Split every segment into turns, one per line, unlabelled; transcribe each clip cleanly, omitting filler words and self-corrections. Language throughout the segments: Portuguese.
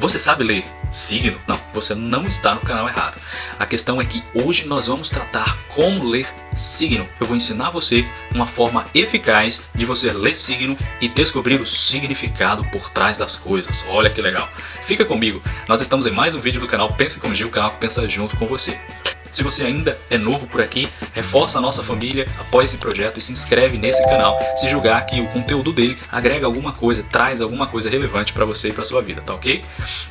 Você sabe ler signo? Não, você não está no canal errado. A questão é que hoje nós vamos tratar como ler signo. Eu vou ensinar você uma forma eficaz de você ler signo e descobrir o significado por trás das coisas. Olha que legal. Fica comigo, nós estamos em mais um vídeo do canal Pense com Gil, o canal que pensa junto com você. Se você ainda é novo por aqui, reforça a nossa família, apoie esse projeto e se inscreve nesse canal se julgar que o conteúdo dele agrega alguma coisa, traz alguma coisa relevante para você e para sua vida, tá ok?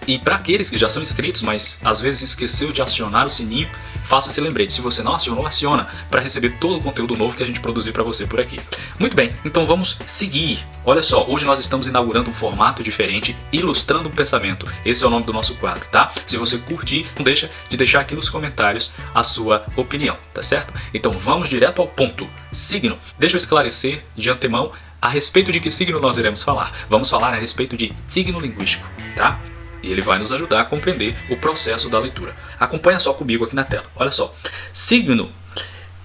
E para aqueles que já são inscritos, mas às vezes esqueceu de acionar o sininho, faça esse lembrete. Se você não acionou, aciona para receber todo o conteúdo novo que a gente produzir para você por aqui. Muito bem, então vamos seguir. Olha só, hoje nós estamos inaugurando um formato diferente, ilustrando um pensamento. Esse é o nome do nosso quadro, tá? Se você curtir, não deixa de deixar aqui nos comentários a sua opinião, tá certo? Então vamos direto ao ponto. Signo. Deixa eu esclarecer de antemão a respeito de que signo nós iremos falar. Vamos falar a respeito de signo linguístico, tá? E ele vai nos ajudar a compreender o processo da leitura. Acompanha só comigo aqui na tela. Olha só. Signo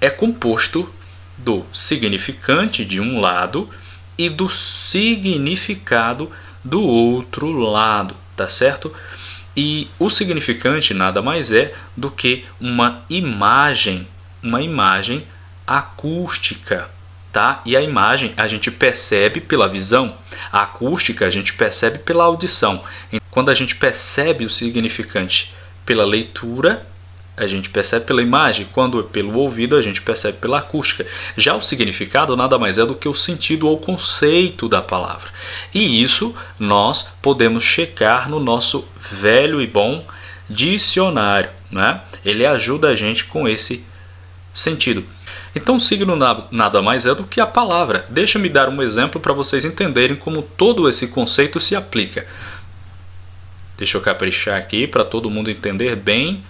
é composto do significante de um lado e do significado do outro lado, tá certo? E o significante nada mais é do que uma imagem acústica, tá? E a imagem a gente percebe pela visão, a acústica a gente percebe pela audição. Quando a gente percebe o significante pela leitura, a gente percebe pela imagem, quando é pelo ouvido a gente percebe pela acústica. Já o significado nada mais é do que o sentido ou conceito da palavra. E isso nós podemos checar no nosso velho e bom dicionário, né? Ele ajuda a gente com esse sentido. Então o signo nada mais é do que a palavra. Deixa-me dar um exemplo para vocês entenderem como todo esse conceito se aplica. Deixa eu caprichar aqui para todo mundo entender bem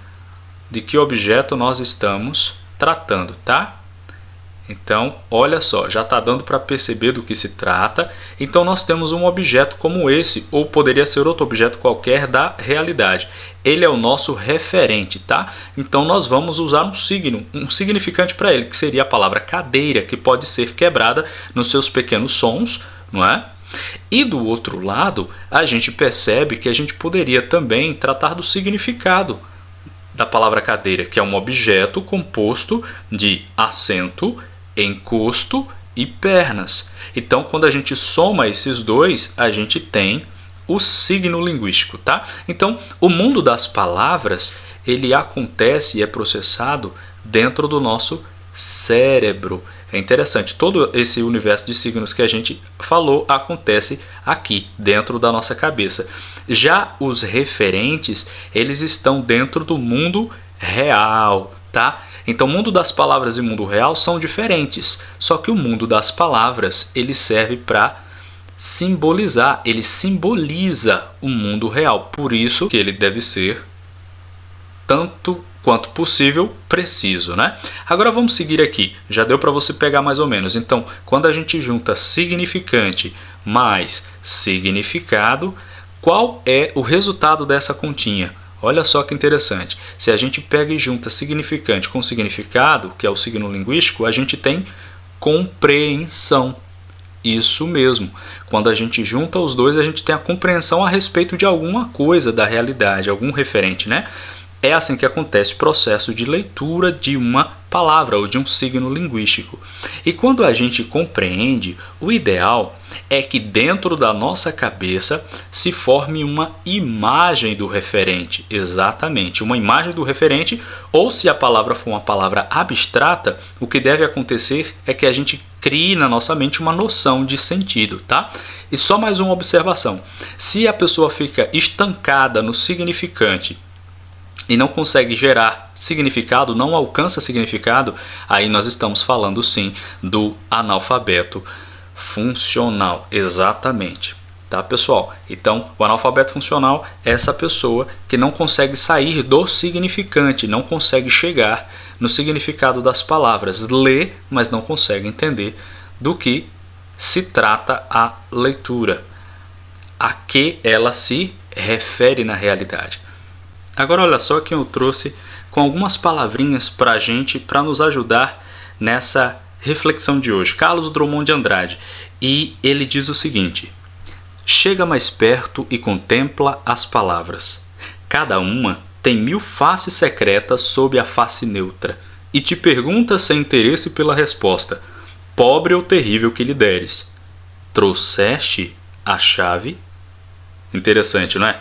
de que objeto nós estamos tratando, tá? Então, olha só, já está dando para perceber do que se trata. Então nós temos um objeto como esse, ou poderia ser outro objeto qualquer da realidade. Ele é o nosso referente, tá? Então nós vamos usar um signo, um significante para ele, que seria a palavra cadeira, que pode ser quebrada nos seus pequenos sons, não é? E do outro lado, a gente percebe que a gente poderia também tratar do significado da palavra cadeira, que é um objeto composto de assento, encosto e pernas. Então, quando a gente soma esses dois, a gente tem o signo linguístico, tá? Então, o mundo das palavras, ele acontece e é processado dentro do nosso cérebro. É interessante, todo esse universo de signos que a gente falou acontece aqui, dentro da nossa cabeça. Já os referentes, eles estão dentro do mundo real, tá? Então, o mundo das palavras e o mundo real são diferentes. Só que o mundo das palavras, ele serve para simbolizar, ele simboliza o mundo real. Por isso que ele deve ser tanto quanto possível preciso, né? Agora vamos seguir aqui. Já deu para você pegar mais ou menos. Então, quando a gente junta significante mais significado, qual é o resultado dessa continha? Olha só que interessante. Se a gente pega e junta significante com significado, que é o signo linguístico, a gente tem compreensão. Isso mesmo. Quando a gente junta os dois, a gente tem a compreensão a respeito de alguma coisa da realidade, algum referente, né? É assim que acontece o processo de leitura de uma palavra ou de um signo linguístico. E quando a gente compreende, o ideal é que dentro da nossa cabeça se forme uma imagem do referente. Exatamente, uma imagem do referente, ou se a palavra for uma palavra abstrata, o que deve acontecer é que a gente crie na nossa mente uma noção de sentido, tá? E só mais uma observação. Se a pessoa fica estancada no significante e não consegue gerar significado, não alcança significado, aí nós estamos falando sim do analfabeto funcional, exatamente, tá pessoal? Então, o analfabeto funcional é essa pessoa que não consegue sair do significante, não consegue chegar no significado das palavras, lê, mas não consegue entender do que se trata a leitura, a que ela se refere na realidade. Agora olha só que eu trouxe com algumas palavrinhas para a gente, para nos ajudar nessa reflexão de hoje. Carlos Drummond de Andrade. E ele diz o seguinte: Chega mais perto e contempla as palavras. Cada uma tem 1000 faces secretas sob a face neutra, e te pergunta sem interesse pela resposta, pobre ou terrível que lhe deres. Trouxeste a chave? Interessante, não é?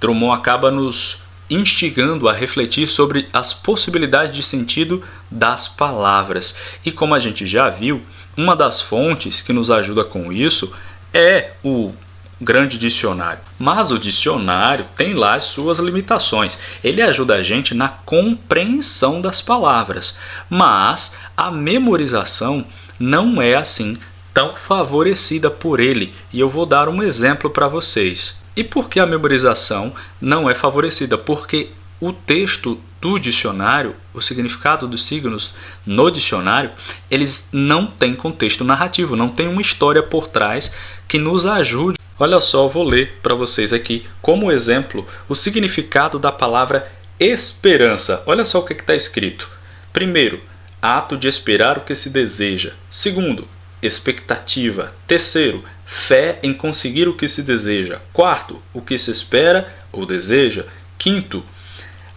Drummond acaba nos instigando a refletir sobre as possibilidades de sentido das palavras. E como a gente já viu, uma das fontes que nos ajuda com isso é o grande dicionário. Mas o dicionário tem lá as suas limitações. Ele ajuda a gente na compreensão das palavras. Mas a memorização não é assim tão favorecida por ele. E eu vou dar um exemplo para vocês. E por que a memorização não é favorecida? Porque o texto do dicionário, o significado dos signos no dicionário, eles não têm contexto narrativo, não tem uma história por trás que nos ajude. Olha só, eu vou ler para vocês aqui, como exemplo, o significado da palavra esperança. Olha só o que está escrito. Primeiro, ato de esperar o que se deseja. Segundo, expectativa. Terceiro, fé em conseguir o que se deseja. Quarto, o que se espera ou deseja. Quinto,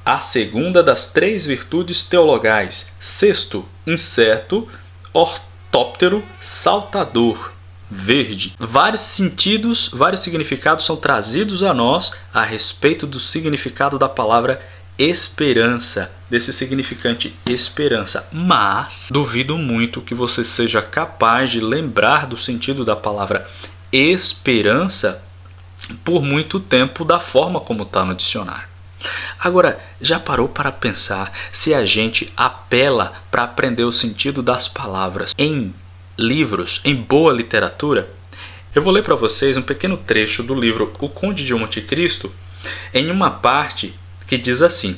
a segunda das 3 virtudes teologais. Sexto, incerto, ortóptero, saltador, verde. Vários sentidos, vários significados são trazidos a nós a respeito do significado da palavra esperança, desse significante esperança. Mas duvido muito que você seja capaz de lembrar do sentido da palavra esperança por muito tempo da forma como está no dicionário. Agora, já parou para pensar se a gente apela para aprender o sentido das palavras em livros, em boa literatura? Eu vou ler para vocês um pequeno trecho do livro O Conde de Monte Cristo, em uma parte que diz assim: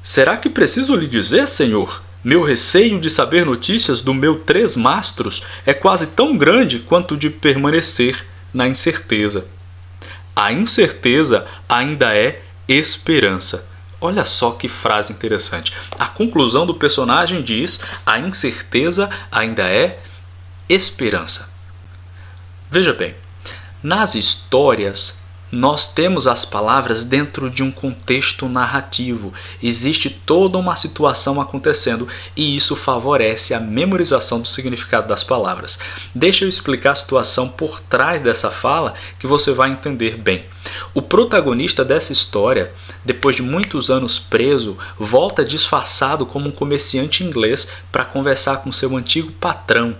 será que preciso lhe dizer, senhor? Meu receio de saber notícias do meu 3 mastros é quase tão grande quanto de permanecer na incerteza. A incerteza ainda é esperança. Olha só que frase interessante. A conclusão do personagem diz: a incerteza ainda é esperança. Veja bem, nas histórias nós temos as palavras dentro de um contexto narrativo. Existe toda uma situação acontecendo e isso favorece a memorização do significado das palavras. Deixa eu explicar a situação por trás dessa fala que você vai entender bem. O protagonista dessa história, depois de muitos anos preso, volta disfarçado como um comerciante inglês para conversar com seu antigo patrão.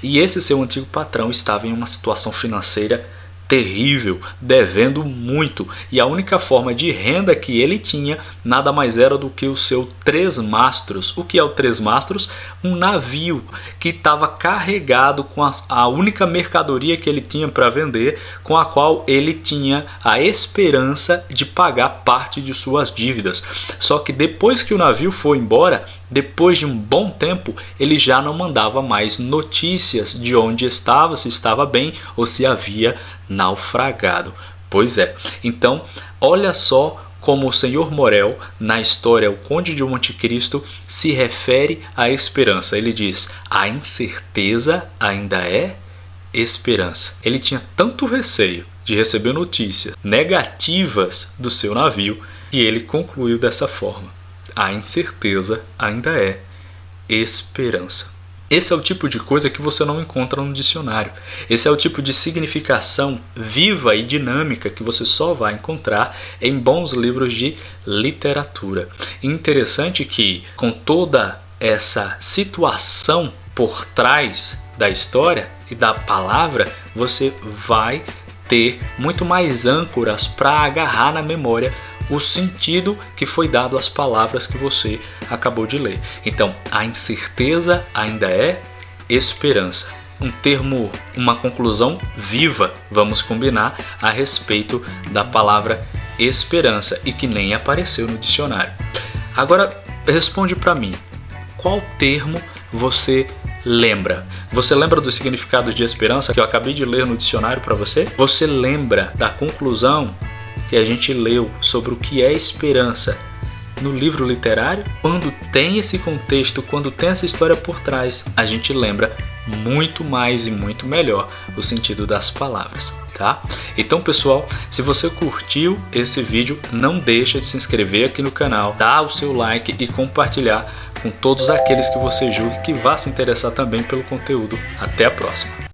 E esse seu antigo patrão estava em uma situação financeira terrível, devendo muito, e a única forma de renda que ele tinha nada mais era do que o seu 3 mastros. O que é o 3 mastros? Um navio que estava carregado com a única mercadoria que ele tinha para vender, com a qual ele tinha a esperança de pagar parte de suas dívidas. Só que depois que o navio foi embora, depois de um bom tempo, ele já não mandava mais notícias de onde estava, se estava bem ou se havia naufragado. Pois é, então olha só como o Senhor Morel, na história O Conde de Monte Cristo, se refere à esperança. Ele diz: a incerteza ainda é esperança. Ele tinha tanto receio de receber notícias negativas do seu navio que ele concluiu dessa forma: a incerteza ainda é esperança. Esse é o tipo de coisa que você não encontra no dicionário. Esse é o tipo de significação viva e dinâmica que você só vai encontrar em bons livros de literatura. Interessante que, com toda essa situação por trás da história e da palavra, você vai ter muito mais âncoras para agarrar na memória o sentido que foi dado às palavras que você acabou de ler. Então, a incerteza ainda é esperança. Um termo, uma conclusão viva, vamos combinar, a respeito da palavra esperança e que nem apareceu no dicionário. Agora, responde para mim, qual termo você lembra? Você lembra do significado de esperança que eu acabei de ler no dicionário para você? Você lembra da conclusão que a gente leu sobre o que é esperança no livro literário? Quando tem esse contexto, quando tem essa história por trás, a gente lembra muito mais e muito melhor o sentido das palavras, tá? Então, pessoal, se você curtiu esse vídeo, não deixa de se inscrever aqui no canal, dar o seu like e compartilhar com todos aqueles que você julgue que vá se interessar também pelo conteúdo. Até a próxima!